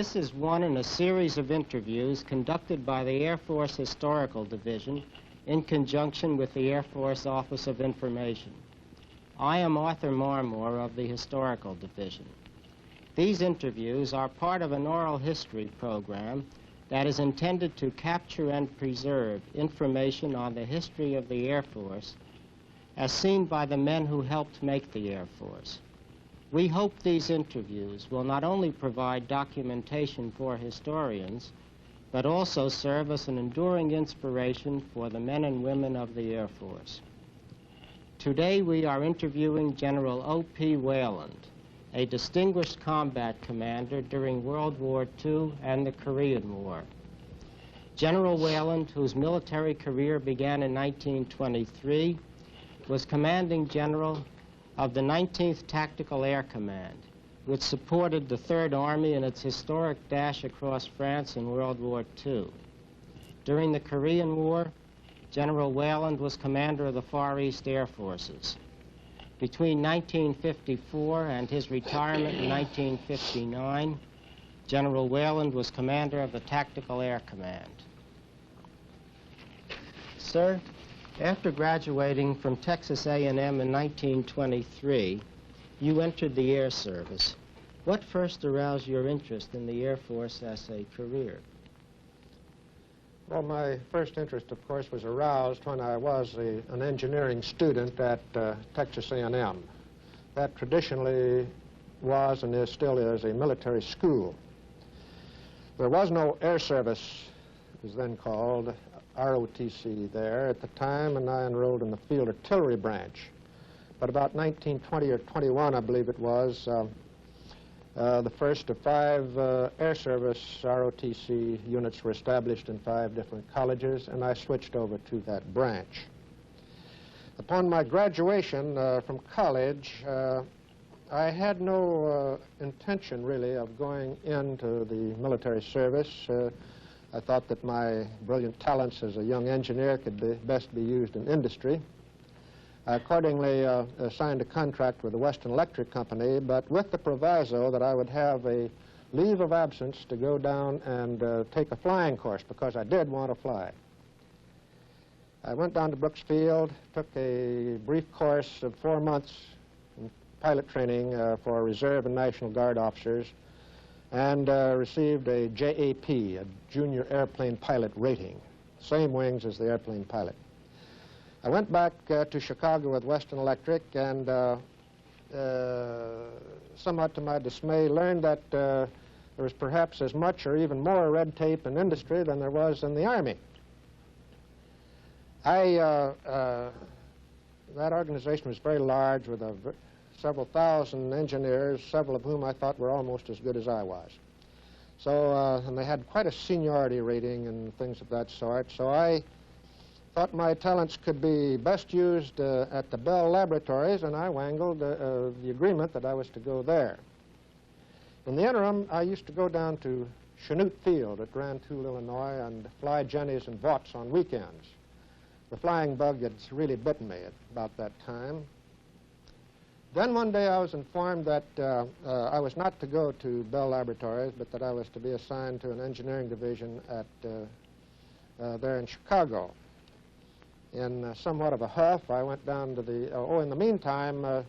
This is one in a series of interviews conducted by the Air Force Historical Division in conjunction with the Air Force Office of Information. I am Arthur Marmore of the Historical Division. These interviews are part of an oral history program that is intended to capture and preserve information on the history of the Air Force as seen by the men who helped make the Air Force. We hope these interviews will not only provide documentation for historians, but also serve as an enduring inspiration for the men and women of the Air Force. Today we are interviewing General O.P. Weyland, a distinguished combat commander during World War II and the Korean War. General Weyland, whose military career began in 1923, was commanding general of the 19th Tactical Air Command, which supported the Third Army in its historic dash across France in World War II. During the Korean War, General Weyland was commander of the Far East Air Forces. Between 1954 and his retirement in 1959, General Weyland was commander of the Tactical Air Command. Sir, after graduating from Texas A&M in 1923, you entered the Air Service. What first aroused your interest in the Air Force as a career? Well, my first interest, of course, was aroused when I was an engineering student at Texas A&M. That traditionally was and still is a military school. There was no Air Service, it was then called, ROTC there at the time, and I enrolled in the Field Artillery branch. But about 1920 or 21, I believe it was, the first of 5 Air Service ROTC units were established in 5 different colleges, and I switched over to that branch. Upon my graduation from college, I had no intention, really, of going into the military service. I thought that my brilliant talents as a young engineer could best be used in industry. I accordingly signed a contract with the Western Electric Company, but with the proviso that I would have a leave of absence to go down and take a flying course, because I did want to fly. I went down to Brooksfield, took a brief course of 4 months in pilot training for Reserve and National Guard officers, and received a JAP, a Junior Airplane Pilot rating, same wings as the airplane pilot. I went back to Chicago with Western Electric and, somewhat to my dismay, learned that there was perhaps as much or even more red tape in industry than there was in the Army. That organization was very large with several thousand engineers, several of whom I thought were almost as good as I was. So, and they had quite a seniority rating and things of that sort. So I thought my talents could be best used at the Bell Laboratories, and I wangled the agreement that I was to go there. In the interim, I used to go down to Chanute Field at Grand Toul, Illinois, and fly Jennies and Voughts on weekends. The flying bug had really bitten me at about that time. Then one day I was informed that I was not to go to Bell Laboratories, but that I was to be assigned to an engineering division at there in Chicago. In somewhat of a huff, I went down to the, in the meantime, I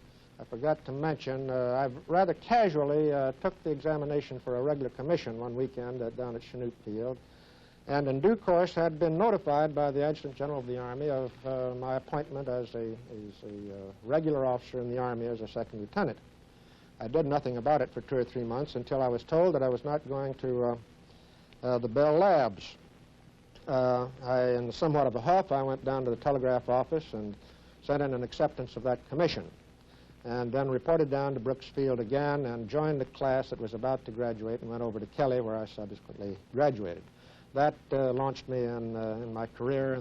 forgot to mention, I rather casually took the examination for a regular commission one weekend down at Chanute Field, and in due course had been notified by the Adjutant General of the Army of my appointment as a regular officer in the Army as a second lieutenant. I did nothing about it for 2 or 3 months until I was told that I was not going to the Bell Labs. In somewhat of a huff, I went down to the telegraph office and sent in an acceptance of that commission, and then reported down to Brooksfield again and joined the class that was about to graduate and went over to Kelly, where I subsequently graduated. That launched me in my career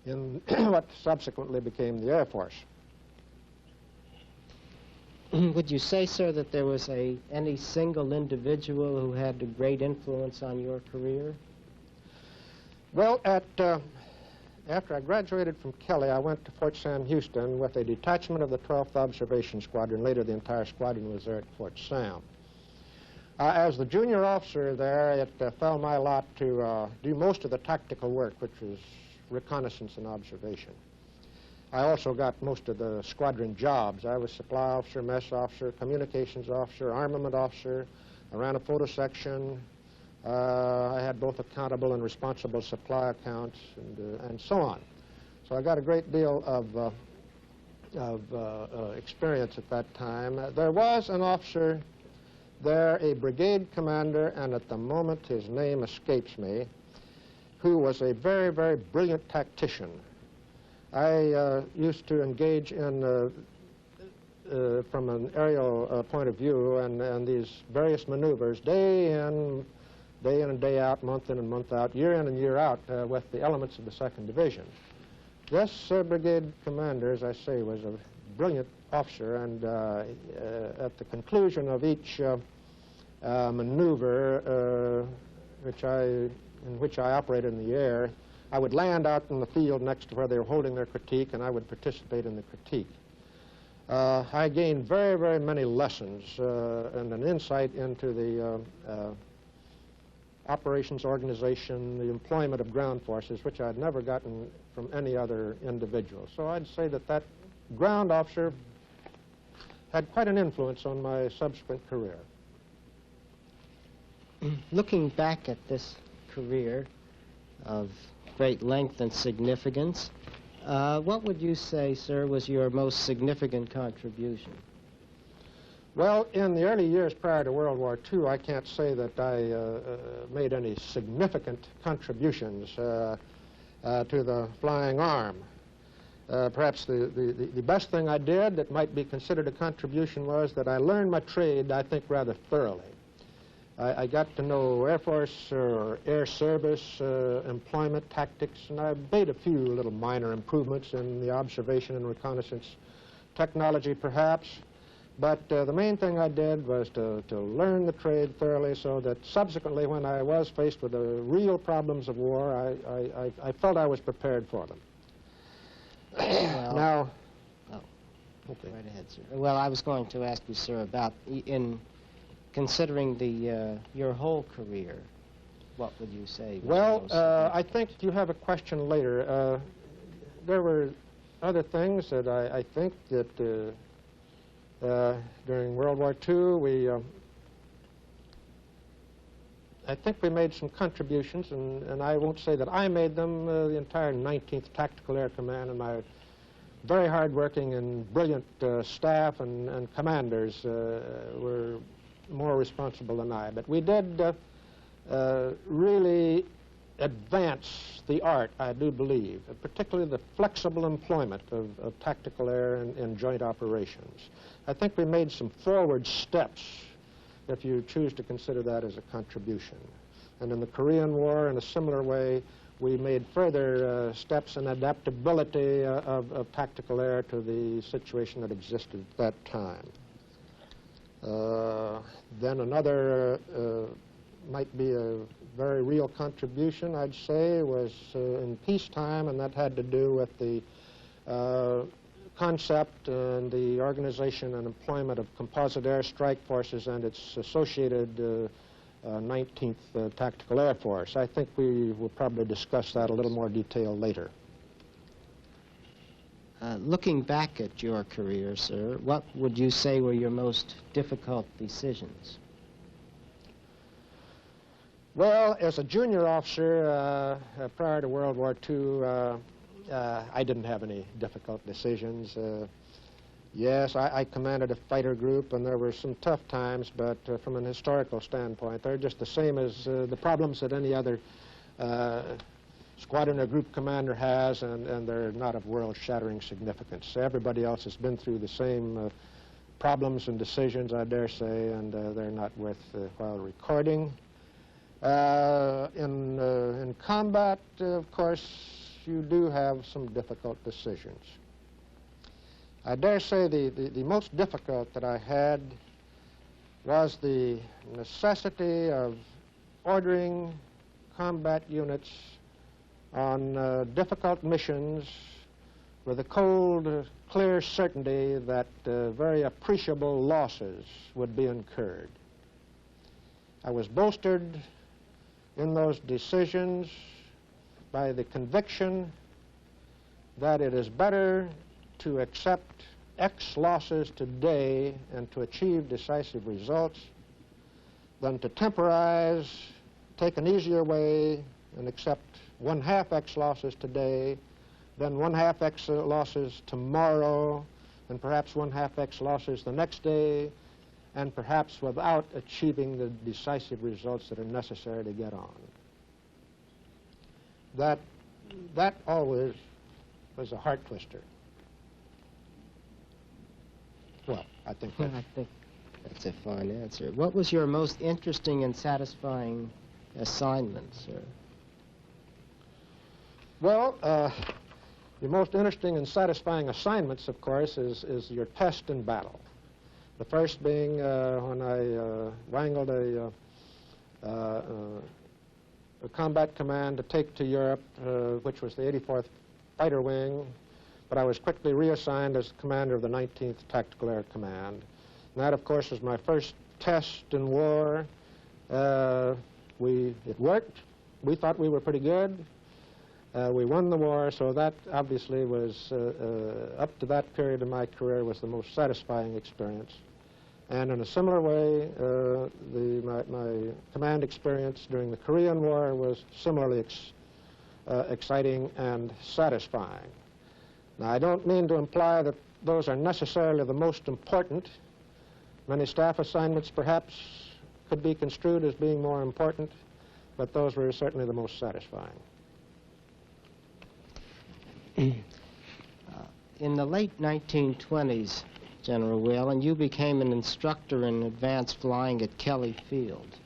in what subsequently became the Air Force. Would you say, sir, that there was any single individual who had a great influence on your career? Well, after I graduated from Kelly, I went to Fort Sam Houston with a detachment of the 12th Observation Squadron. Later, the entire squadron was there at Fort Sam. As the junior officer there, it fell my lot to do most of the tactical work, which was reconnaissance and observation. I also got most of the squadron jobs. I was supply officer, mess officer, communications officer, armament officer. I ran a photo section. I had both accountable and responsible supply accounts and so on. So I got a great deal of experience at that time. There was an officer there, a brigade commander, and at the moment his name escapes me, who was a very, very brilliant tactician. I used to engage in, from an aerial point of view, and these various maneuvers day in and day out, month in and month out, year in and year out with the elements of the 2nd Division. This brigade commander, as I say, was a brilliant officer, and at the conclusion of each maneuver in which I operated in the air, I would land out in the field next to where they were holding their critique, and I would participate in the critique. I gained very, very many lessons and an insight into the operations organization, the employment of ground forces, which I had never gotten from any other individual. So I'd say that that ground officer had quite an influence on my subsequent career. Looking back at this career of great length and significance, what would you say, sir, was your most significant contribution? Well, in the early years prior to World War II, I can't say that I made any significant contributions to the flying arm. Perhaps the best thing I did that might be considered a contribution was that I learned my trade, I think, rather thoroughly. I got to know Air Force or Air Service employment tactics, and I made a few little minor improvements in the observation and reconnaissance technology, perhaps. But the main thing I did was to learn the trade thoroughly, so that subsequently, when I was faced with the real problems of war, I felt I was prepared for them. Well, now, okay. Right ahead, sir. Well, I was going to ask you, sir, about in considering your whole career, what would you say? Well, I think you have a question later. There were other things that I think that during World War II, I think we made some contributions, and I won't say that I made them. The entire 19th Tactical Air Command and my very hard-working and brilliant staff and commanders were more responsible than I. But we did really advance the art, I do believe, particularly the flexible employment of tactical air in joint operations. I think we made some forward steps, if you choose to consider that as a contribution. And in the Korean War, in a similar way, we made further steps in adaptability of tactical air to the situation that existed at that time. Then another might be a very real contribution, I'd say, was in peacetime, and that had to do with the concept and the organization and employment of composite air strike forces and its associated 19th Tactical Air Force. I think we will probably discuss that a little more detail later. Looking back at your career, sir, what would you say were your most difficult decisions? Well, as a junior officer prior to World War II, I didn't have any difficult decisions. Yes, I commanded a fighter group, and there were some tough times, but from an historical standpoint, they're just the same as the problems that any other squadron or group commander has, and they're not of world-shattering significance. Everybody else has been through the same problems and decisions, I dare say, and they're not worth while recording. In combat, of course, you do have some difficult decisions. I dare say the most difficult that I had was the necessity of ordering combat units on difficult missions with a cold, clear certainty that very appreciable losses would be incurred. I was bolstered in those decisions by the conviction that it is better to accept X losses today and to achieve decisive results than to temporize, take an easier way, and accept 1/2 X losses today, then 1/2 X losses tomorrow, and perhaps 1/2 X losses the next day, and perhaps without achieving the decisive results that are necessary to get on. That always was a heart twister. Well, I think that's a fine answer. What was your most interesting and satisfying assignment, sir? Well, the most interesting and satisfying assignments, of course, is your test in battle. The first being when I wrangled a combat command to take to Europe, which was the 84th Fighter Wing, but I was quickly reassigned as commander of the 19th Tactical Air Command. And that, of course, was my first test in war. It worked. We thought we were pretty good. We won the war, so that obviously was, up to that period in my career, was the most satisfying experience. And in a similar way, my command experience during the Korean War was similarly exciting and satisfying. Now, I don't mean to imply that those are necessarily the most important. Many staff assignments perhaps could be construed as being more important, but those were certainly the most satisfying. In the late 1920s, General Weyland, you became an instructor in advanced flying at Kelly Field.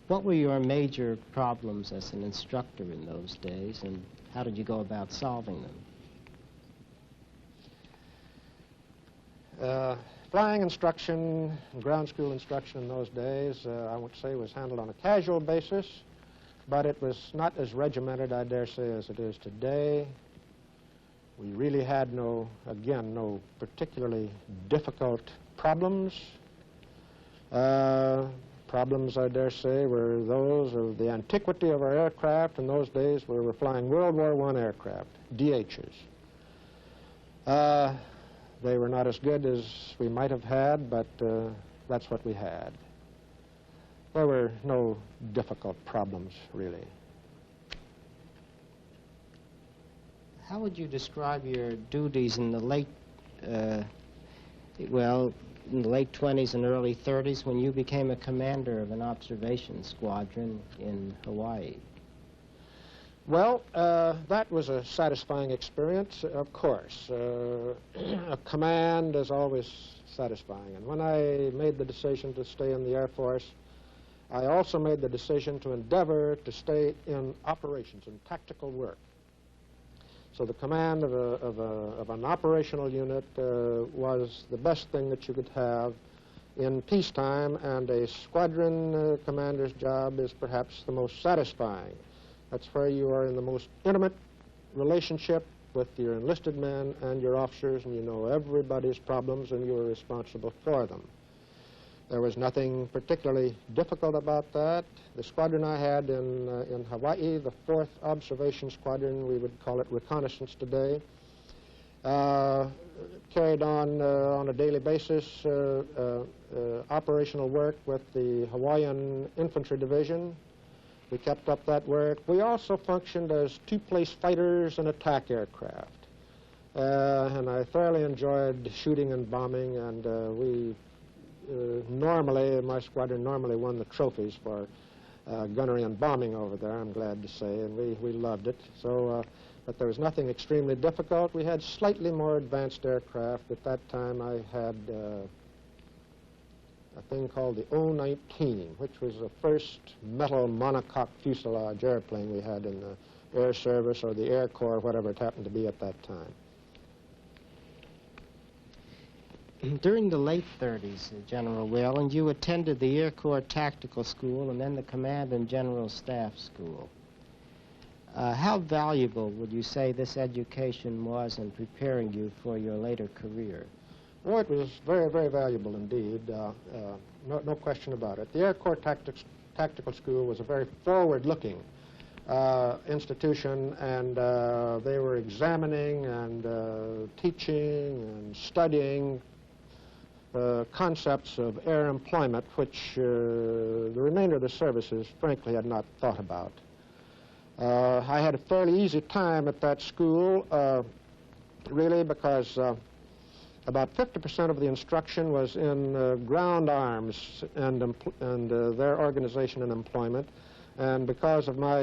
What were your major problems as an instructor in those days, and how did you go about solving them? Flying instruction, ground school instruction in those days, I would say was handled on a casual basis, but it was not as regimented, I dare say, as it is today. We really had no particularly difficult problems. Problems, I dare say, were those of the antiquity of our aircraft in those days where we were flying World War I aircraft, DHs. They were not as good as we might have had, but that's what we had. There were no difficult problems, really. How would you describe your duties in the late, in the late 20s and early 30s when you became a commander of an observation squadron in Hawaii? Well, that was a satisfying experience, of course. A command is always satisfying. And when I made the decision to stay in the Air Force, I also made the decision to endeavor to stay in operations, in tactical work. So the command of an operational unit was the best thing that you could have in peacetime, and a squadron commander's job is perhaps the most satisfying. That's where you are in the most intimate relationship with your enlisted men and your officers, and you know everybody's problems and you are responsible for them. There was nothing particularly difficult about that. The squadron I had in Hawaii, the 4th Observation Squadron, we would call it reconnaissance today, carried on a daily basis operational work with the Hawaiian Infantry Division. We kept up that work. We also functioned as two-place fighters and attack aircraft. And I thoroughly enjoyed shooting and bombing, and we normally, my squadron normally won the trophies for gunnery and bombing over there, I'm glad to say, and we loved it. So, but there was nothing extremely difficult. We had slightly more advanced aircraft. At that time, I had a thing called the O-19, which was the first metal monocoque fuselage airplane we had in the Air Service or the Air Corps, whatever it happened to be at that time. During the late 30s, General Weyland, you attended the Air Corps Tactical School and then the Command and General Staff School. How valuable would you say this education was in preparing you for your later career? Oh, it was very, very valuable indeed. No question about it. The Air Corps Tactical School was a very forward-looking institution, and they were examining and teaching and studying concepts of air employment, which the remainder of the services, frankly, had not thought about. I had a fairly easy time at that school, really, because about 50% of the instruction was in ground arms and their organization and employment. And because of my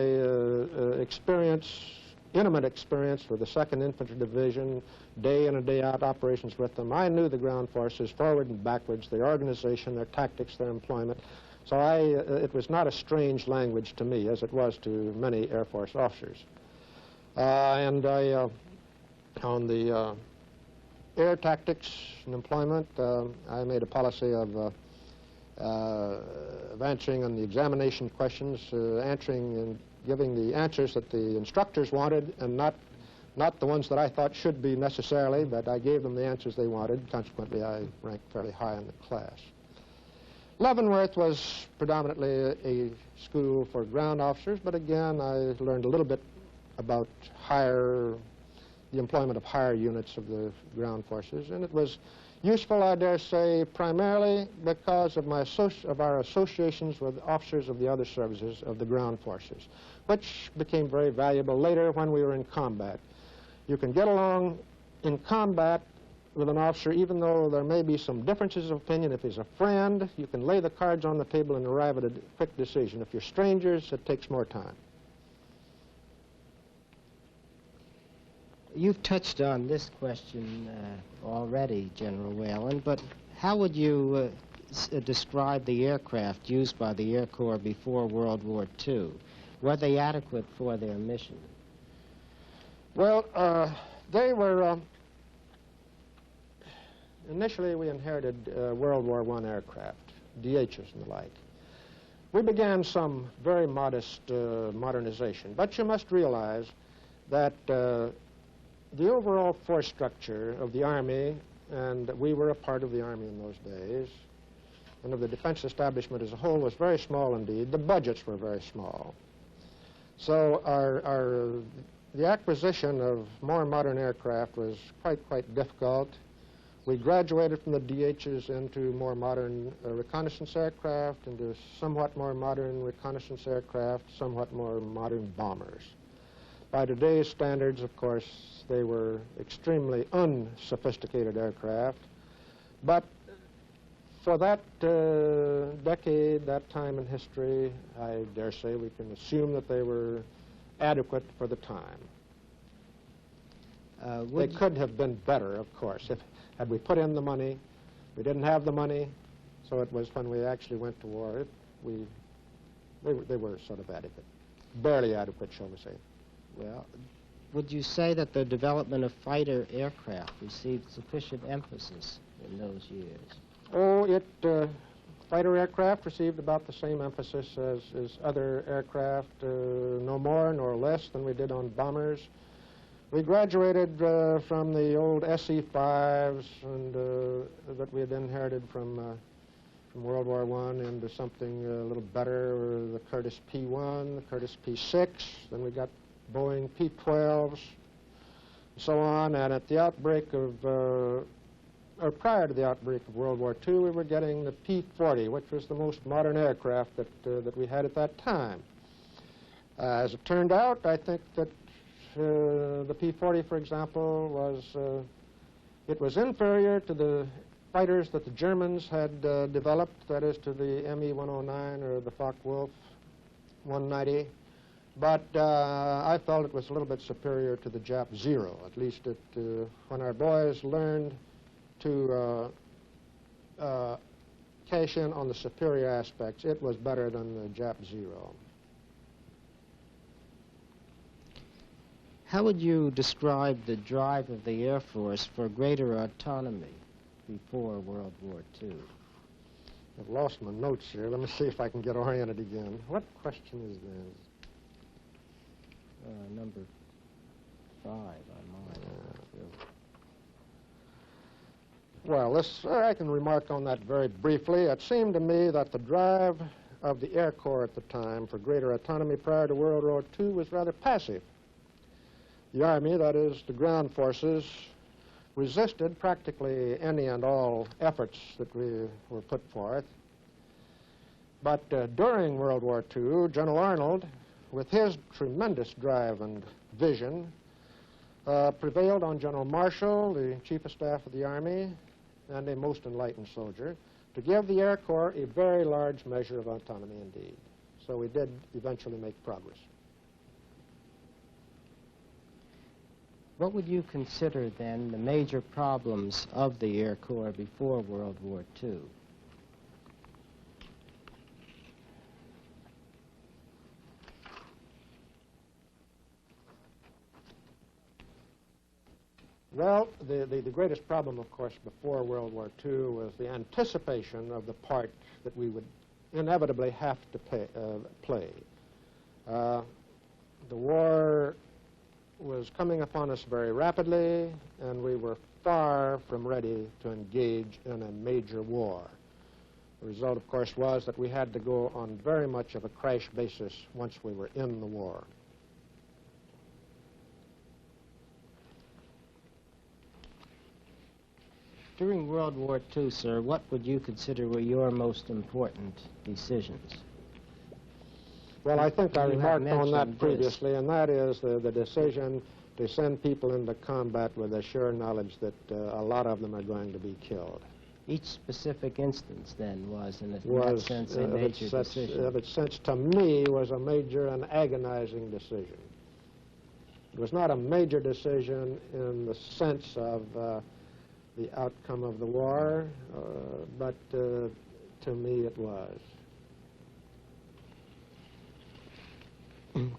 intimate experience with the 2nd Infantry Division, day in and day out operations with them, I knew the ground forces forward and backwards, their organization, their tactics, their employment. So it was not a strange language to me, as it was to many Air Force officers. And on the air tactics and employment, I made a policy of answering on the examination questions, answering and giving the answers that the instructors wanted, and not the ones that I thought should be necessarily, but I gave them the answers they wanted. Consequently, I ranked fairly high in the class. Leavenworth was predominantly a school for ground officers, but again, I learned a little bit about the employment of higher units of the ground forces, and it was useful, I dare say, primarily because of our associations with officers of the other services of the ground forces, which became very valuable later when we were in combat. You can get along in combat with an officer even though there may be some differences of opinion. If he's a friend, you can lay the cards on the table and arrive at a quick decision. If you're strangers, it takes more time. You've touched on this question already, General Weyland, but how would you describe the aircraft used by the Air Corps before World War II? Were they adequate for their mission? Well, they were... Initially, we inherited World War I aircraft, DHs and the like. We began some very modest modernization, but you must realize that the overall force structure of the Army, and we were a part of the Army in those days, and of the defense establishment as a whole, was very small indeed. The budgets were very small. So the acquisition of more modern aircraft was quite difficult. We graduated from the DHs into more modern reconnaissance aircraft, into somewhat more modern reconnaissance aircraft, somewhat more modern bombers. By today's standards, of course, they were extremely unsophisticated aircraft, but for that decade, that time in history, I dare say we can assume that they were adequate for the time. They could have been better, of course. Had we put in the money, we didn't have the money, so it was when we actually went to war, they were sort of adequate. Barely adequate, shall we say. Well, would you say that the development of fighter aircraft received sufficient emphasis in those years? Oh, fighter aircraft received about the same emphasis as other aircraft, no more nor less than we did on bombers. We graduated from the old SE-5s and that we had inherited from World War I into something a little better, the Curtiss P-1, the Curtiss P-6, then we got Boeing P-12s, and so on, and at the outbreak of, or prior to the outbreak of World War II, we were getting the P-40, which was the most modern aircraft that we had at that time. As it turned out, I think that the P-40, for example, was inferior to the fighters that the Germans had developed, that is to the Me-109 or the Focke-Wulf 190. But I felt it was a little bit superior to the Jap Zero, at least when our boys learned to cash in on the superior aspects, it was better than the Jap Zero. How would you describe the drive of the Air Force for greater autonomy before World War II? I've lost my notes here. Let me see if I can get oriented again. What question is this? Number 5 on mine. Well, I can remark on that very briefly. It seemed to me that the drive of the Air Corps at the time for greater autonomy prior to World War II was rather passive. The Army, that is, the ground forces, resisted practically any and all efforts that were put forth. But during World War II, General Arnold, with his tremendous drive and vision, prevailed on General Marshall, the Chief of Staff of the Army, and a most enlightened soldier, to give the Air Corps a very large measure of autonomy indeed. So we did eventually make progress. What would you consider, then, the major problems of the Air Corps before World War II? Well, the greatest problem, of course, before World War II was the anticipation of the part that we would inevitably have to play. The war was coming upon us very rapidly, and we were far from ready to engage in a major war. The result, of course, was that we had to go on very much of a crash basis once we were in the war. During World War II, sir, what would you consider were your most important decisions? Well, I think I remarked on that previously, and that is the decision to send people into combat with a sure knowledge that a lot of them are going to be killed. Each specific instance, then, was, in that sense, a major decision. Of its sense, to me, was a major and agonizing decision. It was not a major decision in the sense of the outcome of the war, but to me it was.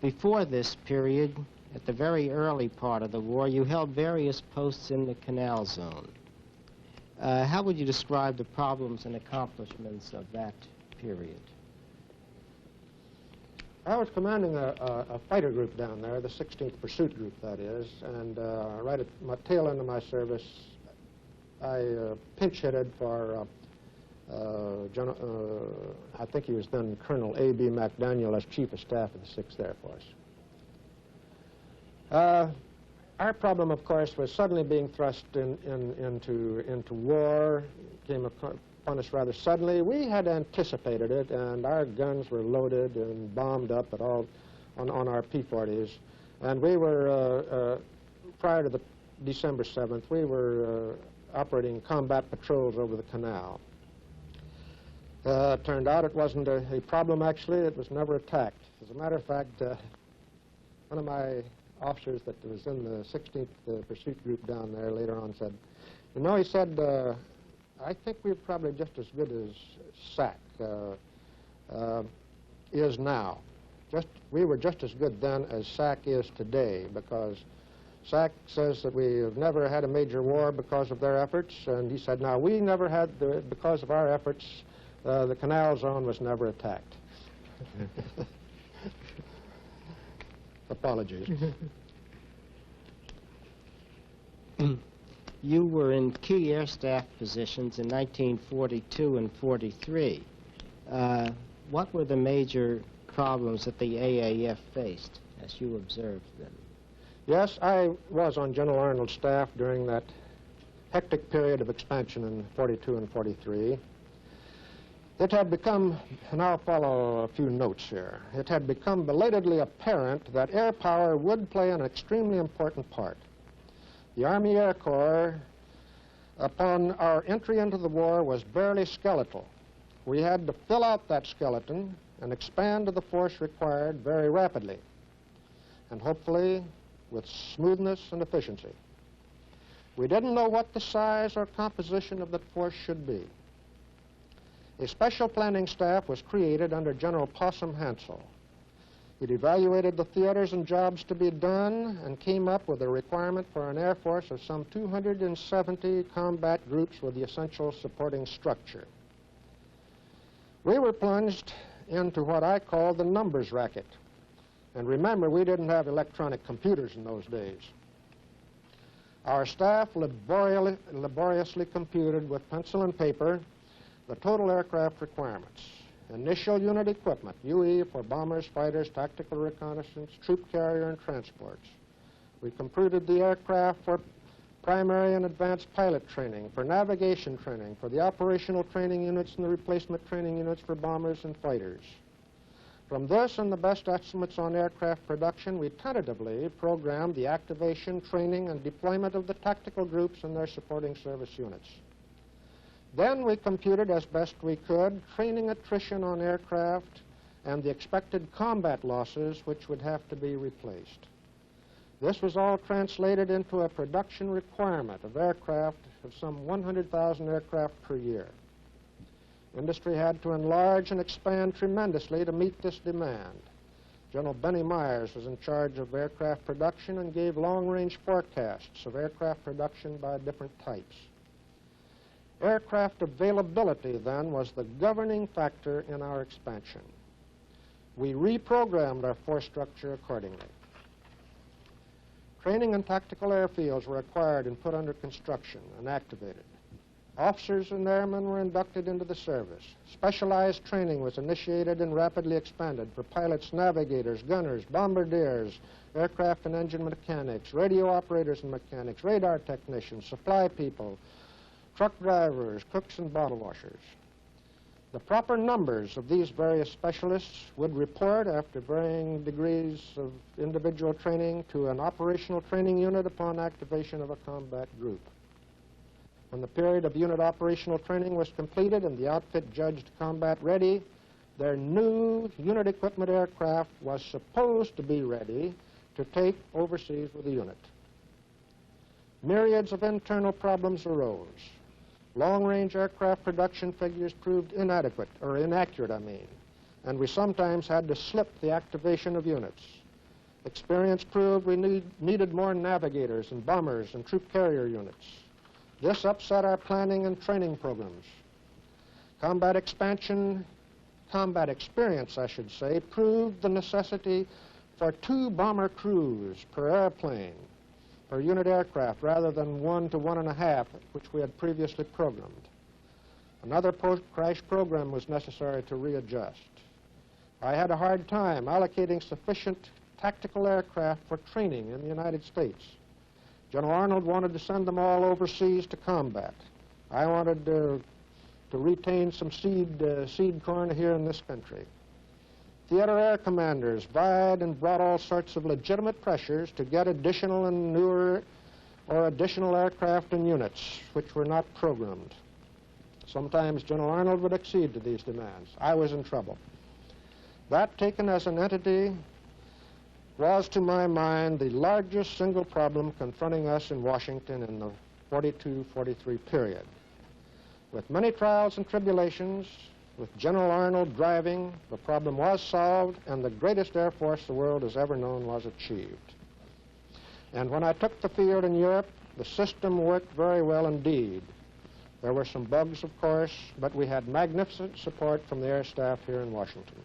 Before this period, at the very early part of the war, you held various posts in the Canal Zone. How would you describe the problems and accomplishments of that period? I was commanding a fighter group down there, the 16th Pursuit Group, that is, and right at my tail end of my service, I pinch-hitted for I think he was then Colonel A.B. McDaniel as Chief of Staff of the 6th Air Force. Our problem, of course, was suddenly being thrust into war. It came upon us rather suddenly. We had anticipated it, and our guns were loaded and bombed up on our P-40s. And we were, prior to the December 7th, we were operating combat patrols over the canal. Turned out it wasn't a problem, actually. It was never attacked. As a matter of fact, one of my officers that was in the 16th Pursuit Group down there later on said, you know, he said, I think we're probably just as good as SAC is now. We were just as good then as SAC is today, because SAC says that we have never had a major war because of their efforts, and he said, now, we never had, because of our efforts, the Canal Zone was never attacked. Apologies. You were in key air staff positions in 1942 and 43. What were the major problems that the AAF faced as you observed them? Yes, I was on General Arnold's staff during that hectic period of expansion in 42 and 43. It had become, and I'll follow a few notes here, it had become belatedly apparent that air power would play an extremely important part. The Army Air Corps, upon our entry into the war, was barely skeletal. We had to fill out that skeleton and expand to the force required very rapidly, and hopefully with smoothness and efficiency. We didn't know what the size or composition of the force should be. A special planning staff was created under General Possum Hansel. It evaluated the theaters and jobs to be done and came up with a requirement for an Air Force of some 270 combat groups with the essential supporting structure. We were plunged into what I call the numbers racket. And remember, we didn't have electronic computers in those days. Our staff laboriously computed with pencil and paper the total aircraft requirements. Initial unit equipment, UE for bombers, fighters, tactical reconnaissance, troop carrier, and transports. We computed the aircraft for primary and advanced pilot training, for navigation training, for the operational training units and the replacement training units for bombers and fighters. From this and the best estimates on aircraft production, we tentatively programmed the activation, training, and deployment of the tactical groups and their supporting service units. Then we computed as best we could training attrition on aircraft and the expected combat losses which would have to be replaced. This was all translated into a production requirement of aircraft of some 100,000 aircraft per year. Industry had to enlarge and expand tremendously to meet this demand. General Benny Myers was in charge of aircraft production and gave long-range forecasts of aircraft production by different types. Aircraft availability, then, was the governing factor in our expansion. We reprogrammed our force structure accordingly. Training and tactical airfields were acquired and put under construction and activated. Officers and airmen were inducted into the service. Specialized training was initiated and rapidly expanded for pilots, navigators, gunners, bombardiers, aircraft and engine mechanics, radio operators and mechanics, radar technicians, supply people, truck drivers, cooks, and bottle washers. The proper numbers of these various specialists would report, after varying degrees of individual training, to an operational training unit upon activation of a combat group. When the period of unit operational training was completed and the outfit judged combat ready, their new unit equipment aircraft was supposed to be ready to take overseas with the unit. Myriads of internal problems arose. Long-range aircraft production figures proved inaccurate, and we sometimes had to slip the activation of units. Experience proved we needed more navigators and bombers and troop carrier units. This upset our planning and training programs. Combat experience, I should say, proved the necessity for 2 bomber crews per airplane, per unit aircraft, rather than 1 to 1.5, which we had previously programmed. Another post-crash program was necessary to readjust. I had a hard time allocating sufficient tactical aircraft for training in the United States. General Arnold wanted to send them all overseas to combat. I wanted to retain some seed corn here in this country. Theater air commanders vied and brought all sorts of legitimate pressures to get additional and newer or additional aircraft and units which were not programmed. Sometimes General Arnold would accede to these demands. I was in trouble. That, taken as an entity, was, to my mind, the largest single problem confronting us in Washington in the 42-43 period. With many trials and tribulations, with General Arnold driving, the problem was solved, and the greatest Air Force the world has ever known was achieved. And when I took the field in Europe, the system worked very well indeed. There were some bugs, of course, but we had magnificent support from the air staff here in Washington.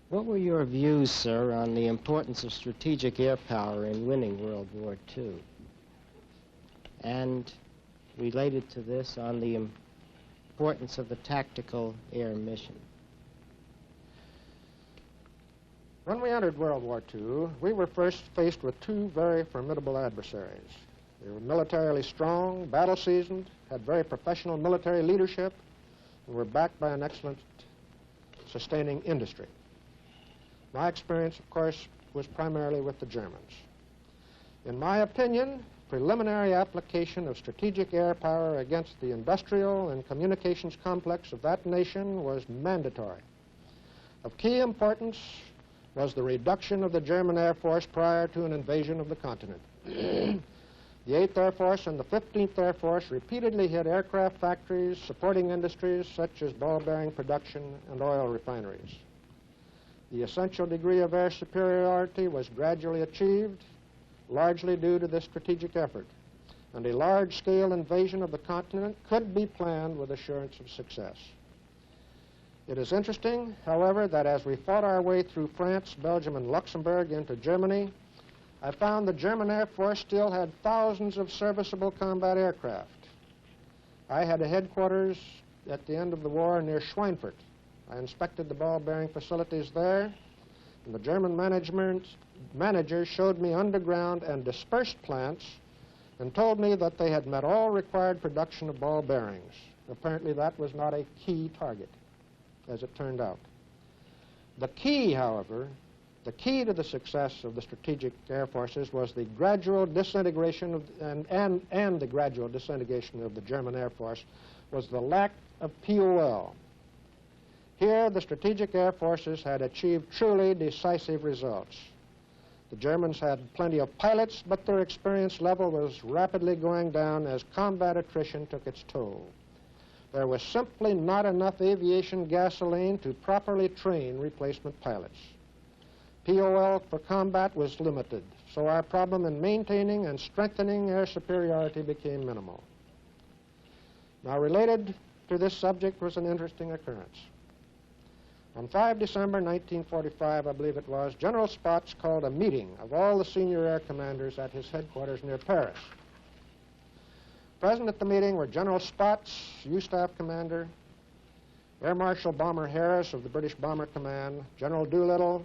What were your views, sir, on the importance of strategic air power in winning World War II? And related to this, on the importance of the tactical air mission? When we entered World War II, we were first faced with 2 very formidable adversaries. They were militarily strong, battle-seasoned, had very professional military leadership, and were backed by an excellent sustaining industry. My experience, of course, was primarily with the Germans. In my opinion, preliminary application of strategic air power against the industrial and communications complex of that nation was mandatory. Of key importance was the reduction of the German Air Force prior to an invasion of the continent. The 8th Air Force and the 15th Air Force repeatedly hit aircraft factories, supporting industries such as ball bearing production and oil refineries. The essential degree of air superiority was gradually achieved, largely due to this strategic effort, and a large-scale invasion of the continent could be planned with assurance of success. It is interesting, however, that as we fought our way through France, Belgium, and Luxembourg into Germany, I found the German Air Force still had thousands of serviceable combat aircraft. I had a headquarters at the end of the war near Schweinfurt. I inspected the ball-bearing facilities there, and the German managers showed me underground and dispersed plants and told me that they had met all required production of ball bearings. Apparently that was not a key target, as it turned out. The key, however, the key to the success of the strategic air forces was the gradual disintegration of, and the gradual disintegration of the German Air Force was the lack of POL. Here, the strategic air forces had achieved truly decisive results. The Germans had plenty of pilots, but their experience level was rapidly going down as combat attrition took its toll. There was simply not enough aviation gasoline to properly train replacement pilots. POL for combat was limited, so our problem in maintaining and strengthening air superiority became minimal. Now, related to this subject was an interesting occurrence. On 5 December 1945, I believe it was, General Spaatz called a meeting of all the senior air commanders at his headquarters near Paris. Present at the meeting were General Spaatz, USAF commander, Air Marshal Bomber Harris of the British Bomber Command, General Doolittle,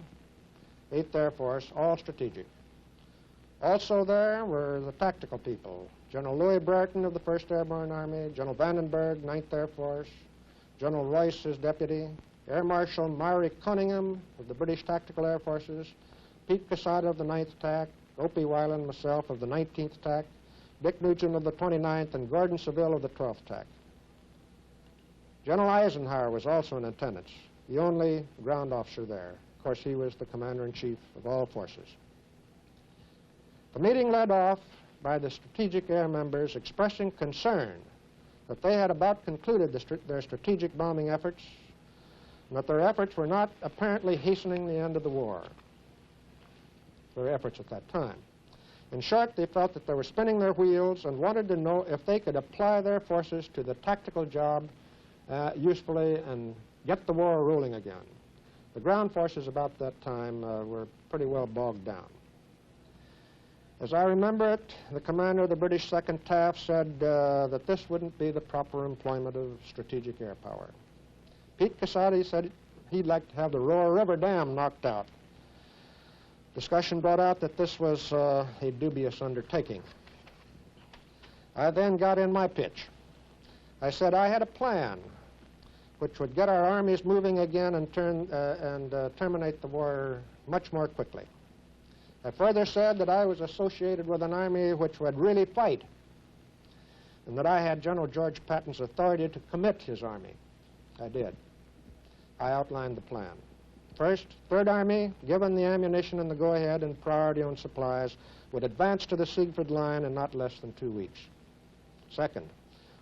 8th Air Force, all strategic. Also there were the tactical people, General Louis Brereton of the 1st Airborne Army, General Vandenberg, 9th Air Force, General Royce, his deputy, Air Marshal Maury Cunningham of the British Tactical Air Forces, Pete Quesada of the 9th TAC, Opie Weyland, myself of the 19th TAC, Dick Nugent of the 29th, and Gordon Seville of the 12th TAC. General Eisenhower was also in attendance, the only ground officer there. Of course, he was the commander-in-chief of all forces. The meeting led off by the strategic air members expressing concern that they had about concluded their strategic bombing efforts and that their efforts were not apparently hastening the end of the war, their efforts at that time. In short, they felt that they were spinning their wheels and wanted to know if they could apply their forces to the tactical job usefully and get the war rolling again. The ground forces about that time were pretty well bogged down. As I remember it, the commander of the British 2nd TAF said that this wouldn't be the proper employment of strategic air power. Pete Quesada said he'd like to have the Roar River Dam knocked out. Discussion brought out that this was a dubious undertaking. I then got in my pitch. I said I had a plan which would get our armies moving again and terminate the war much more quickly. I further said that I was associated with an army which would really fight, and that I had General George Patton's authority to commit his army. I did. I outlined the plan. First, 3rd Army, given the ammunition and the go-ahead and priority on supplies, would advance to the Siegfried Line in not less than 2 weeks. Second,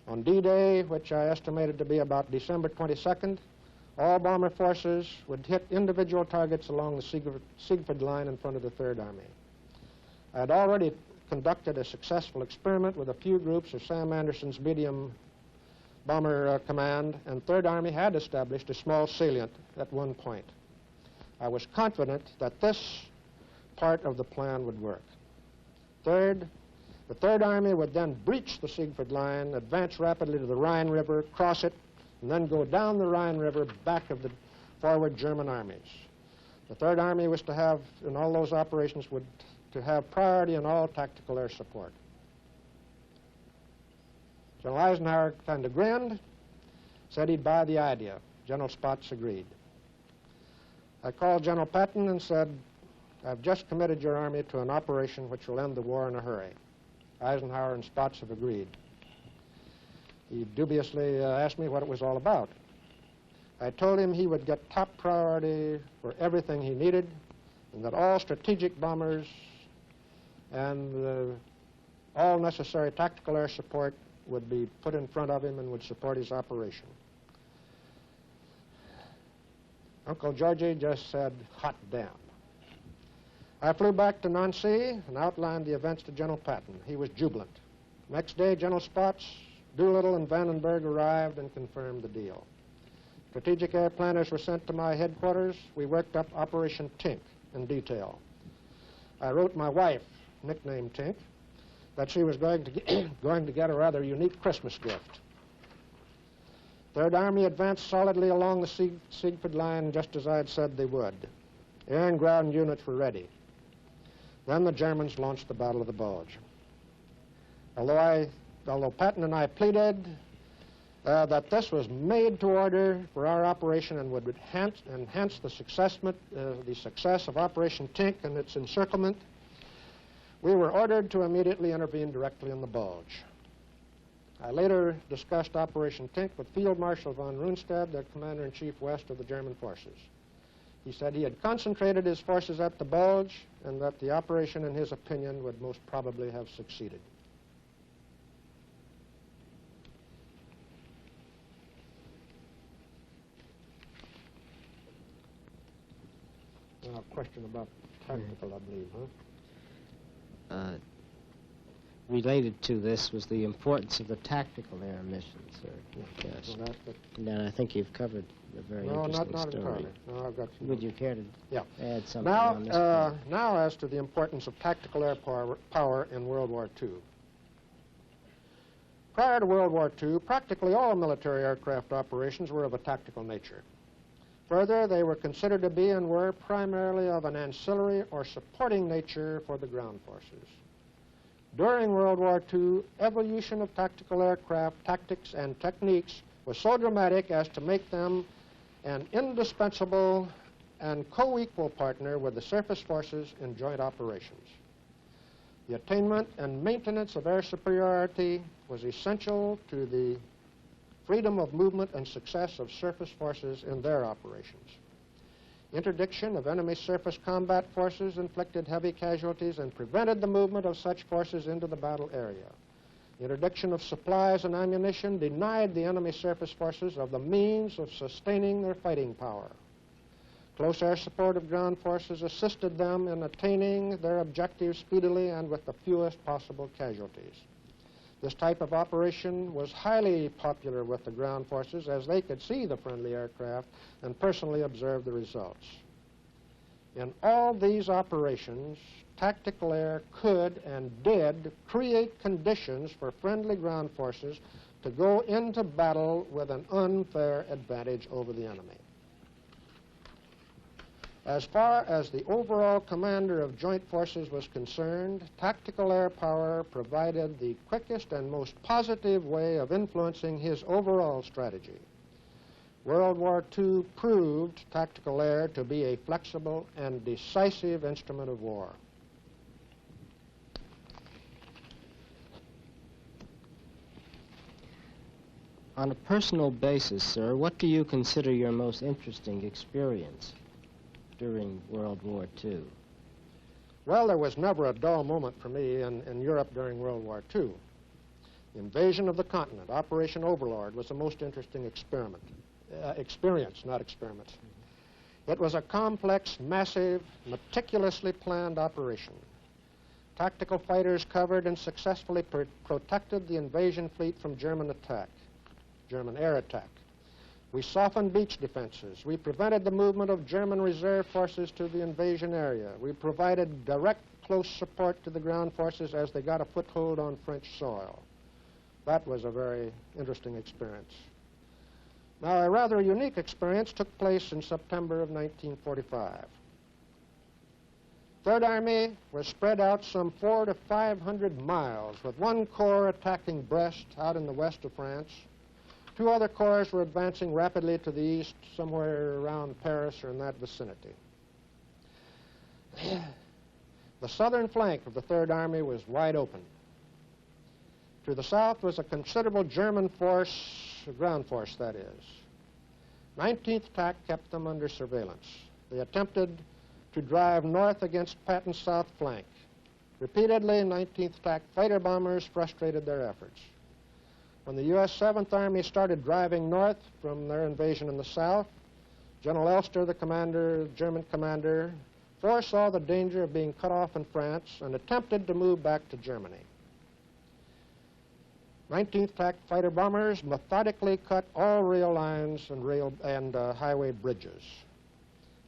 on D-Day, which I estimated to be about December 22nd, all bomber forces would hit individual targets along the Siegfried Line in front of the 3rd Army. I had already conducted a successful experiment with a few groups of Sam Anderson's medium bomber command, and 3rd Army had established a small salient at one point. I was confident that this part of the plan would work. Third, the 3rd Army would then breach the Siegfried Line, advance rapidly to the Rhine River, cross it, and then go down the Rhine River back of the forward German armies. The 3rd Army was to have, in all those operations, to have priority in all tactical air support. General Eisenhower kind of grinned, said he'd buy the idea. General Spaatz agreed. I called General Patton and said, I've just committed your army to an operation which will end the war in a hurry. Eisenhower and Spaatz have agreed. He dubiously asked me what it was all about. I told him he would get top priority for everything he needed, and that all strategic bombers and all necessary tactical air support would be put in front of him and would support his operation. Uncle Georgie just said, hot damn. I flew back to Nancy and outlined the events to General Patton. He was jubilant. Next day, General Spaatz, Doolittle, and Vandenberg arrived and confirmed the deal. Strategic air planners were sent to my headquarters. We worked up Operation Tink in detail. I wrote my wife, nicknamed Tink, that she was going to get a rather unique Christmas gift. Third Army advanced solidly along the Siegfried Line just as I had said they would. Air and ground units were ready. Then the Germans launched the Battle of the Bulge. Although Patton and I pleaded that this was made to order for our operation and would enhance the success of Operation Tink and its encirclement, we were ordered to immediately intervene directly in the Bulge. I later discussed Operation Tink with Field Marshal von Rundstedt, the Commander-in-Chief west of the German forces. He said he had concentrated his forces at the Bulge and that the operation, in his opinion, would most probably have succeeded. Now, a question about tactical, I believe, huh? Related to this was the importance of the tactical air missions, sir. Yes. Well, And I think you've covered a very interesting not story. entirely. No, I've got some. Would you care to add something Now, on this point? now as to the importance of tactical air power in World War II. Prior to World War II, practically all military aircraft operations were of a tactical nature. Further, they were considered to be and were primarily of an ancillary or supporting nature for the ground forces. During World War II, evolution of tactical aircraft tactics and techniques was so dramatic as to make them an indispensable and co-equal partner with the surface forces in joint operations. The attainment and maintenance of air superiority was essential to the freedom of movement and success of surface forces in their operations. Interdiction of enemy surface combat forces inflicted heavy casualties and prevented the movement of such forces into the battle area. Interdiction of supplies and ammunition denied the enemy surface forces of the means of sustaining their fighting power. Close air support of ground forces assisted them in attaining their objectives speedily and with the fewest possible casualties. This type of operation was highly popular with the ground forces as they could see the friendly aircraft and personally observe the results. In all these operations, tactical air could and did create conditions for friendly ground forces to go into battle with an unfair advantage over the enemy. As far as the overall commander of joint forces was concerned, tactical air power provided the quickest and most positive way of influencing his overall strategy. World War II proved tactical air to be a flexible and decisive instrument of war. On a personal basis, sir, what do you consider your most interesting experience during World War II? Well, there was never a dull moment for me in Europe during World War II. The invasion of the continent, Operation Overlord, was the most interesting experience, not experiment. It was a complex, massive, meticulously planned operation. Tactical fighters covered and successfully protected the invasion fleet from German air attack. We softened beach defenses. We prevented the movement of German reserve forces to the invasion area. We provided direct, close support to the ground forces as they got a foothold on French soil. That was a very interesting experience. Now, a rather unique experience took place in September of 1945. Third Army was spread out some 400 to 500 miles, with one corps attacking Brest out in the west of France. Two other corps were advancing rapidly to the east, somewhere around Paris or in that vicinity. The southern flank of the Third Army was wide open. To the south was a considerable German force, ground force that is. 19th attack kept them under surveillance. They attempted to drive north against Patton's south flank. Repeatedly, 19th attack fighter bombers frustrated their efforts. When the U.S. 7th Army started driving north from their invasion in the south, General Elster, the German commander, foresaw the danger of being cut off in France and attempted to move back to Germany. 19th attack fighter bombers methodically cut all rail lines and highway bridges.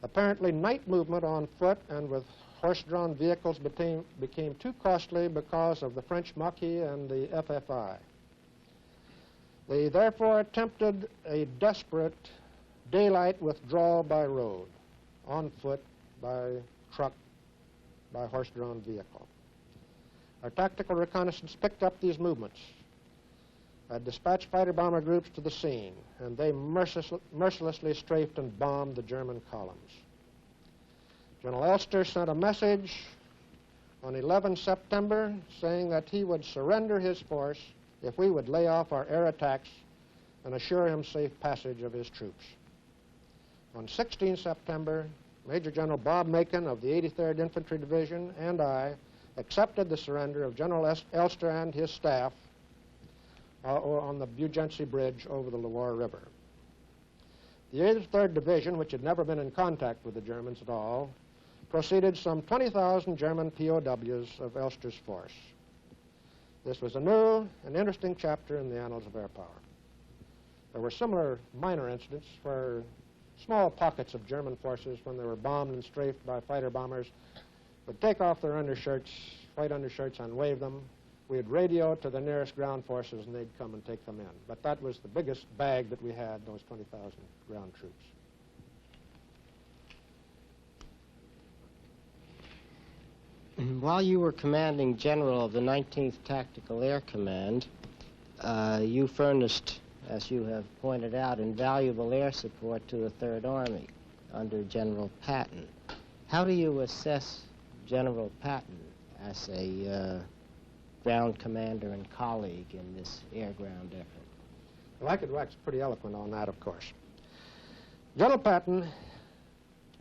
Apparently, night movement on foot and with horse-drawn vehicles became too costly because of the French Maquis and the FFI. They therefore attempted a desperate daylight withdrawal by road, on foot, by truck, by horse-drawn vehicle. Our tactical reconnaissance picked up these movements. I dispatched fighter bomber groups to the scene, and they mercilessly strafed and bombed the German columns. General Elster sent a message on 11 September saying that he would surrender his force if we would lay off our air attacks and assure him safe passage of his troops. On 16 September, Major General Bob Macon of the 83rd Infantry Division and I accepted the surrender of General Elster and his staff on the Bugency Bridge over the Loire River. The 83rd Division, which had never been in contact with the Germans at all, proceeded some 20,000 German POWs of Elster's force. This was a new and interesting chapter in the annals of air power. There were similar minor incidents where small pockets of German forces, when they were bombed and strafed by fighter bombers, would take off their undershirts, white undershirts, and wave them. We'd radio to the nearest ground forces, and they'd come and take them in. But that was the biggest bag that we had, those 20,000 ground troops. While you were commanding general of the 19th Tactical Air Command, you furnished, as you have pointed out, invaluable air support to the Third Army under General Patton. How do you assess General Patton as a ground commander and colleague in this air-ground effort? Well, I could wax pretty eloquent on that, of course. General Patton,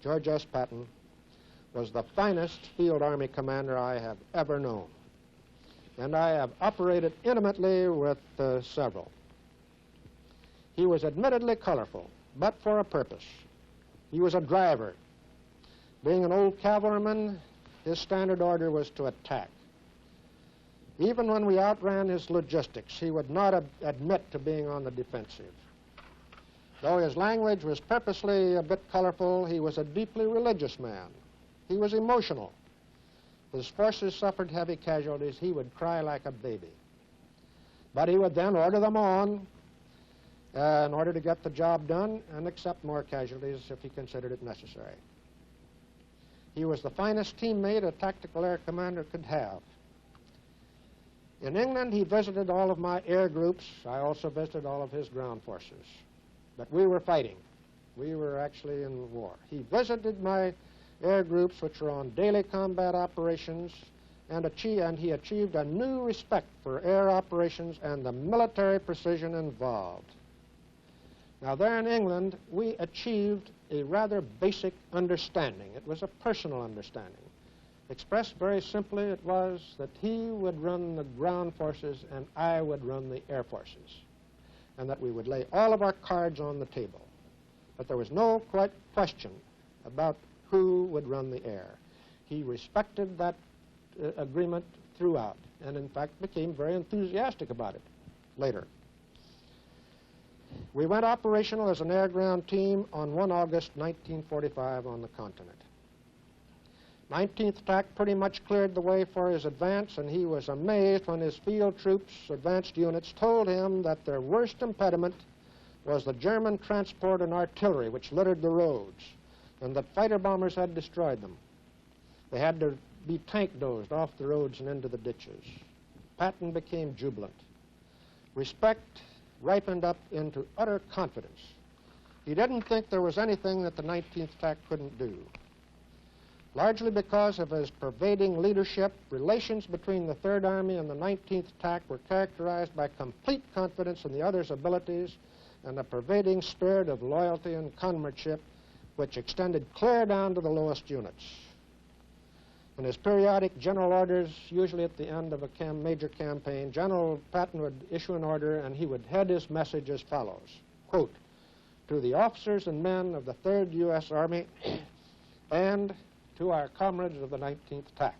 George S. Patton, was the finest field army commander I have ever known. And I have operated intimately with several. He was admittedly colorful, but for a purpose. He was a driver. Being an old cavalryman, his standard order was to attack. Even when we outran his logistics, he would not admit to being on the defensive. Though his language was purposely a bit colorful, he was a deeply religious man. He was emotional. His forces suffered heavy casualties. He would cry like a baby. But he would then order them on in order to get the job done and accept more casualties if he considered it necessary. He was the finest teammate a tactical air commander could have. In England, he visited all of my air groups. I also visited all of his ground forces. But we were fighting. We were actually in war. He visited my air groups, which were on daily combat operations, and he achieved a new respect for air operations and the military precision involved. Now, there in England, we achieved a rather basic understanding. It was a personal understanding. Expressed very simply, it was that he would run the ground forces and I would run the air forces, and that we would lay all of our cards on the table. But there was no question about who would run the air. He respected that agreement throughout, and in fact became very enthusiastic about it later. We went operational as an air-ground team on 1 August 1945 on the continent. 19th attack pretty much cleared the way for his advance, and he was amazed when his field troops, advanced units, told him that their worst impediment was the German transport and artillery, which littered the roads, and that fighter bombers had destroyed them. They had to be tank dozed off the roads and into the ditches. Patton became jubilant. Respect ripened up into utter confidence. He didn't think there was anything that the 19th attack couldn't do. Largely because of his pervading leadership, relations between the 3rd Army and the 19th attack were characterized by complete confidence in the other's abilities and a pervading spirit of loyalty and comradeship which extended clear down to the lowest units. In his periodic general orders, usually at the end of a major campaign, General Patton would issue an order and he would head his message as follows, quote, "To the officers and men of the 3rd U.S. Army and to our comrades of the 19th TAC."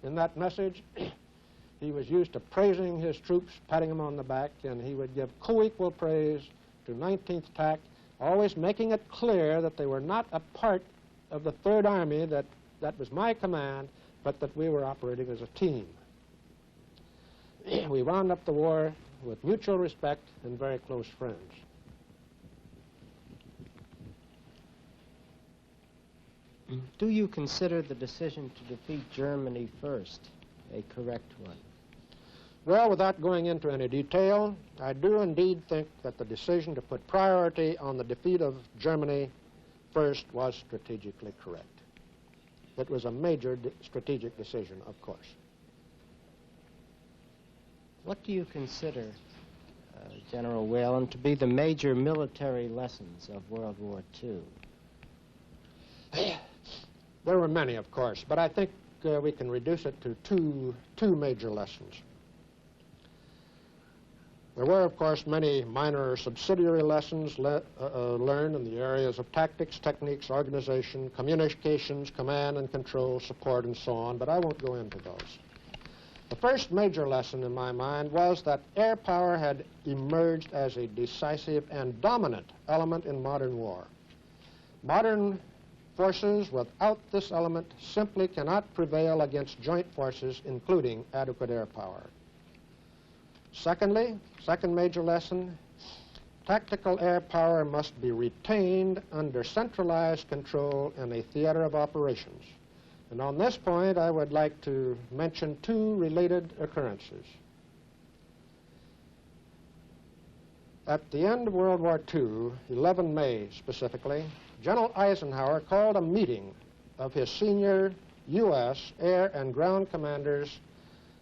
In that message, he was used to praising his troops, patting them on the back, and he would give co-equal praise to 19th TAC, always making it clear that they were not a part of the 3rd Army, that was my command, but that we were operating as a team. We wound up the war with mutual respect and very close friends. Do you consider the decision to defeat Germany first a correct one? Well, without going into any detail, I do indeed think that the decision to put priority on the defeat of Germany first was strategically correct. It was a major strategic decision, of course. What do you consider, General Weyland, to be the major military lessons of World War II? There were many, of course, but I think we can reduce it to two major lessons. There were, of course, many minor subsidiary lessons learned in the areas of tactics, techniques, organization, communications, command and control, support, and so on, but I won't go into those. The first major lesson in my mind was that air power had emerged as a decisive and dominant element in modern war. Modern forces without this element simply cannot prevail against joint forces, including adequate air power. Secondly, second major lesson, tactical air power must be retained under centralized control in a theater of operations. And on this point, I would like to mention two related occurrences. At the end of World War II, 11 May specifically, General Eisenhower called a meeting of his senior U.S. air and ground commanders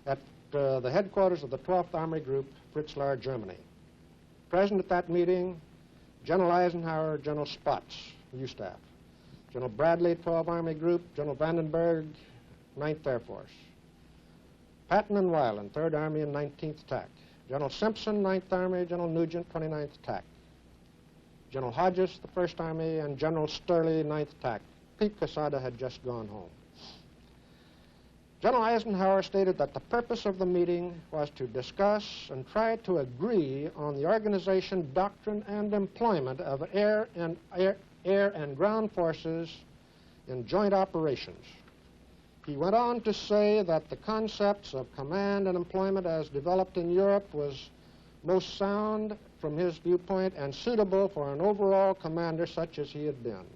at the headquarters of the 12th Army Group, Fritzlar, Germany. Present at that meeting, General Eisenhower, General Spaatz, USAF, General Bradley, 12th Army Group, General Vandenberg, 9th Air Force, Patton and Weyland, 3rd Army and 19th TAC, General Simpson, 9th Army, General Nugent, 29th TAC, General Hodges, the 1st Army, and General Sturley, 9th TAC. Pete Quesada had just gone home. General Eisenhower stated that the purpose of the meeting was to discuss and try to agree on the organization, doctrine, and employment of air and ground forces in joint operations. He went on to say that the concepts of command and employment as developed in Europe was most sound from his viewpoint and suitable for an overall commander such as he had been.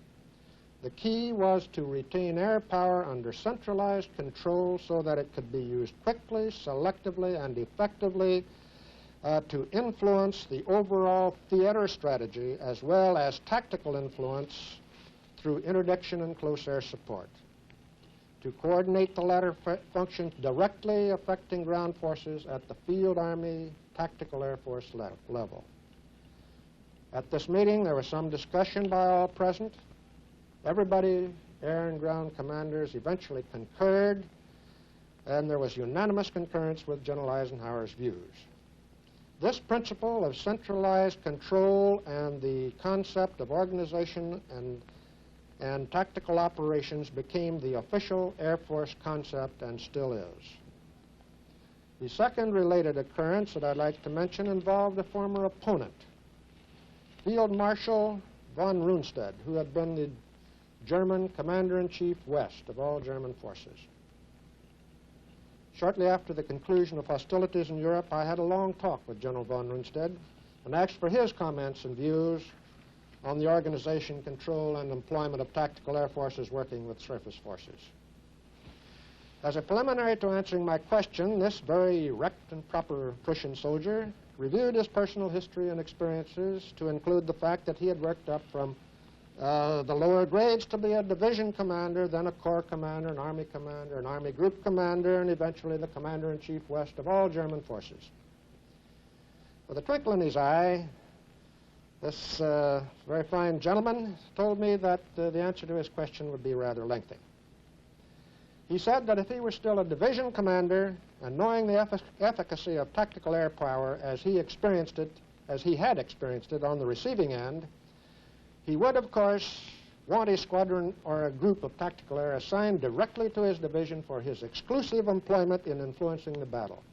The key was to retain air power under centralized control so that it could be used quickly, selectively, and effectively to influence the overall theater strategy as well as tactical influence through interdiction and close air support. To coordinate the latter functions directly affecting ground forces at the field Army Tactical Air Force level. At this meeting, there was some discussion by all present. Everybody, air and ground commanders, eventually concurred, and there was unanimous concurrence with General Eisenhower's views. This principle of centralized control and the concept of organization and tactical operations became the official Air Force concept and still is. The second related occurrence that I'd like to mention involved a former opponent, Field Marshal von Rundstedt, who had been the German Commander-in-Chief West of all German forces. Shortly after the conclusion of hostilities in Europe, I had a long talk with General von Rundstedt and asked for his comments and views on the organization, control, and employment of tactical air forces working with surface forces. As a preliminary to answering my question, this very erect and proper Prussian soldier reviewed his personal history and experiences to include the fact that he had worked up from the lower grades to be a division commander, then a corps commander, an army group commander, and eventually the commander-in-chief west of all German forces. With a twinkle in his eye, this very fine gentleman told me that the answer to his question would be rather lengthy. He said that if he were still a division commander and knowing the efficacy of tactical air power as he had experienced it on the receiving end, he would, of course, want a squadron or a group of tactical air assigned directly to his division for his exclusive employment in influencing the battle.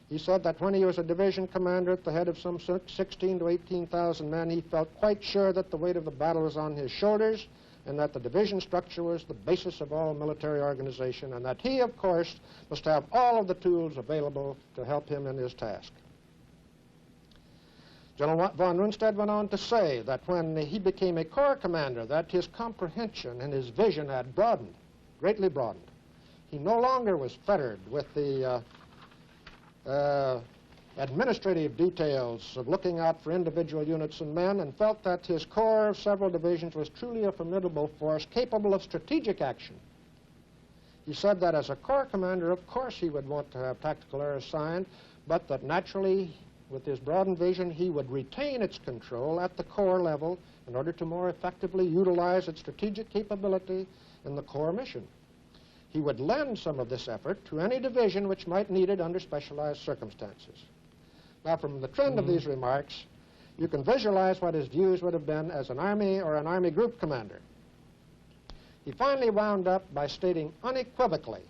He said that when he was a division commander at the head of some 16,000 to 18,000 men, he felt quite sure that the weight of the battle was on his shoulders and that the division structure was the basis of all military organization, and that he, of course, must have all of the tools available to help him in his task. General von Rundstedt went on to say that when he became a corps commander, that his comprehension and his vision had broadened, greatly broadened. He no longer was fettered with the administrative details of looking out for individual units and men, and felt that his corps of several divisions was truly a formidable force capable of strategic action. He said that as a corps commander, of course, he would want to have tactical air assigned, but that naturally, with his broadened vision, he would retain its control at the corps level in order to more effectively utilize its strategic capability in the corps mission. He would lend some of this effort to any division which might need it under specialized circumstances. Now, from the trend of these remarks, you can visualize what his views would have been as an Army or an Army group commander. He finally wound up by stating unequivocally,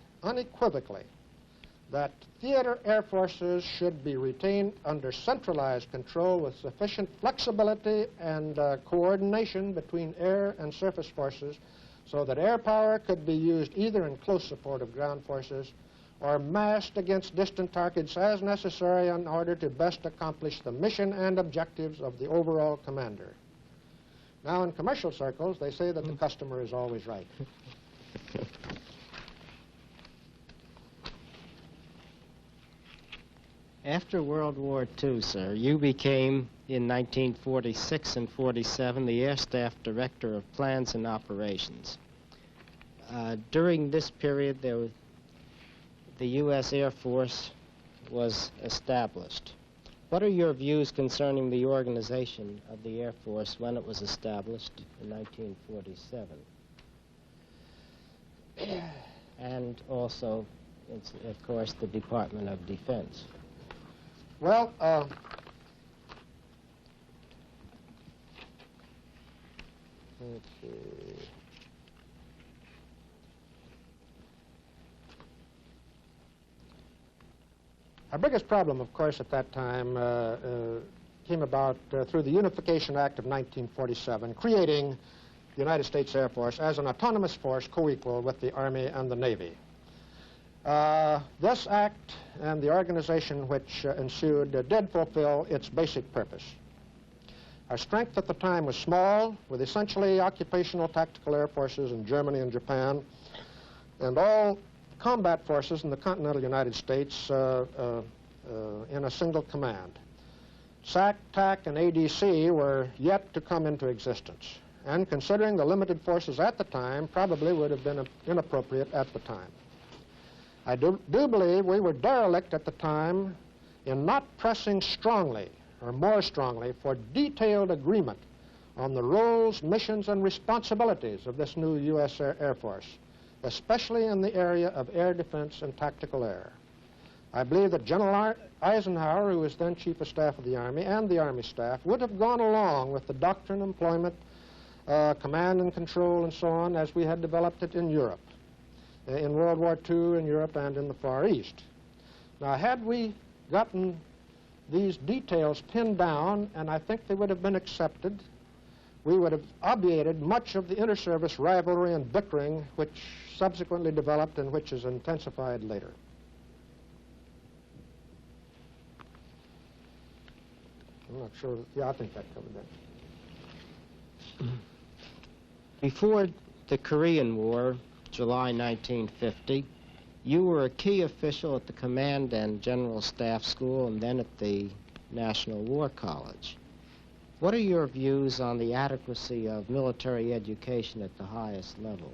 that theater air forces should be retained under centralized control with sufficient flexibility and coordination between air and surface forces so that air power could be used either in close support of ground forces or massed against distant targets as necessary in order to best accomplish the mission and objectives of the overall commander. Now, in commercial circles, they say that the customer is always right. After World War II, sir, you became, in 1946 and 47, the Air Staff Director of Plans and Operations. During this period, the U.S. Air Force was established. What are your views concerning the organization of the Air Force when it was established in 1947? And also, of course, the Department of Defense. Well, let's see. Our biggest problem, of course, at that time came about through the Unification Act of 1947, creating the United States Air Force as an autonomous force co-equal with the Army and the Navy. This act and the organization which ensued did fulfill its basic purpose. Our strength at the time was small, with essentially occupational tactical air forces in Germany and Japan, and all combat forces in the continental United States in a single command. SAC, TAC, and ADC were yet to come into existence, and considering the limited forces at the time, probably would have been inappropriate at the time. I do believe we were derelict at the time in not pressing strongly, or more strongly, for detailed agreement on the roles, missions, and responsibilities of this new U.S. Air Force, especially in the area of air defense and tactical air. I believe that General Eisenhower, who was then Chief of Staff of the Army, and the Army staff would have gone along with the doctrine, employment, command and control, and so on, as we had developed it in Europe, in World War II in Europe and in the Far East. Now, had we gotten these details pinned down, and I think they would have been accepted, we would have obviated much of the inter-service rivalry and bickering which subsequently developed and which is intensified later. I'm not sure. Yeah, I think that covered that. Before the Korean War, July 1950, you were a key official at the Command and General Staff School and then at the National War College. What are your views on the adequacy of military education at the highest level?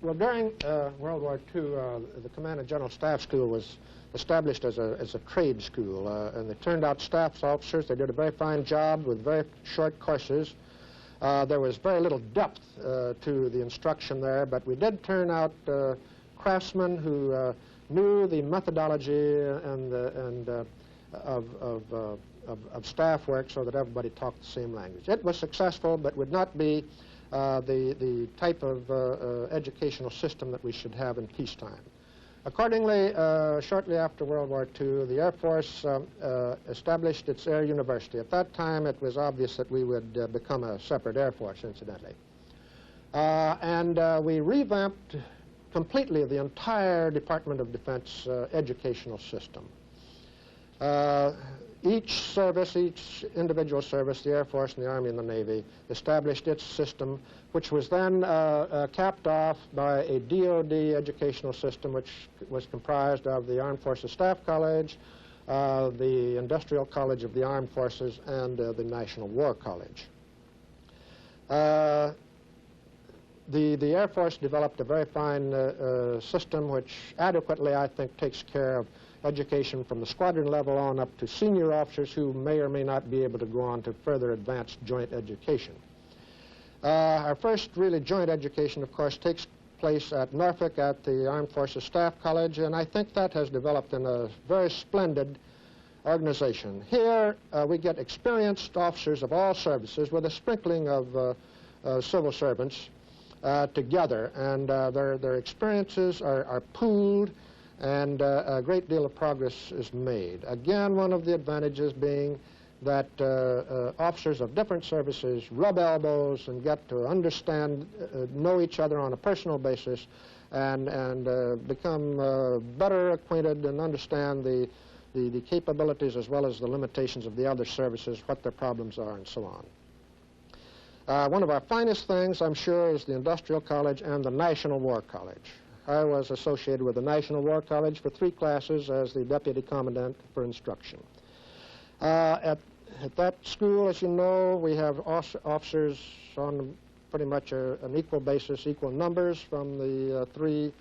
Well, during World War II, the Command and General Staff School was established as a trade school, and they turned out staff officers. They did a very fine job with very short courses. There was very little depth to the instruction there, but we did turn out craftsmen who knew the methodology of staff work so that everybody talked the same language. It was successful, but would not be the type of educational system that we should have in peacetime. Accordingly, shortly after World War II, the Air Force established its Air University. At that time, it was obvious that we would become a separate Air Force, incidentally. And we revamped completely the entire Department of Defense educational system. Each service, each individual service, the Air Force and the Army and the Navy, established its system, which was then capped off by a DOD educational system, which was comprised of the Armed Forces Staff College, the Industrial College of the Armed Forces, and the National War College. The Air Force developed a very fine system which adequately, I think, takes care of education from the squadron level on up to senior officers who may or may not be able to go on to further advanced joint education. Our first really joint education, of course, takes place at Norfolk at the Armed Forces Staff College, and I think that has developed in a very splendid organization. Here we get experienced officers of all services with a sprinkling of civil servants together, and their experiences are pooled, and a great deal of progress is made. Again, one of the advantages being that officers of different services rub elbows and get to understand, know each other on a personal basis, and become better acquainted and understand the capabilities as well as the limitations of the other services, what their problems are, and so on. One of our finest things, I'm sure, is the Industrial College and the National War College. I was associated with the National War College for 3 classes as the Deputy Commandant for Instruction. At that school, as you know, we have officers on pretty much an equal basis, equal numbers from the 3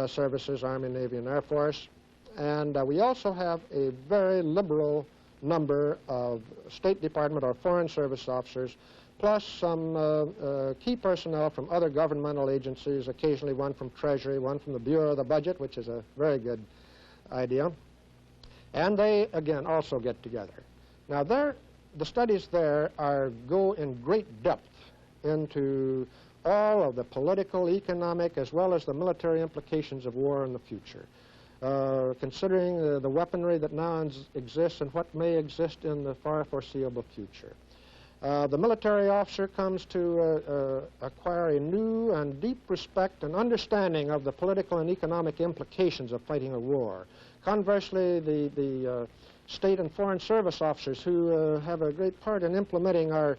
services, Army, Navy, and Air Force. And we also have a very liberal number of State Department or Foreign Service officers, plus some key personnel from other governmental agencies, occasionally one from Treasury, one from the Bureau of the Budget, which is a very good idea. And they, again, also get together. Now, the studies there go in great depth into all of the political, economic, as well as the military implications of war in the future, considering the weaponry that now exists and what may exist in the far foreseeable future. The military officer comes to acquire a new and deep respect and understanding of the political and economic implications of fighting a war. Conversely, the State and Foreign Service officers who have a great part in implementing our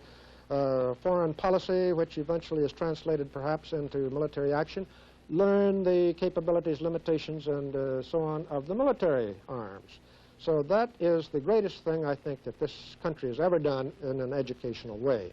foreign policy, which eventually is translated perhaps into military action, learn the capabilities, limitations, and so on of the military arms. So that is the greatest thing, I think, that this country has ever done in an educational way.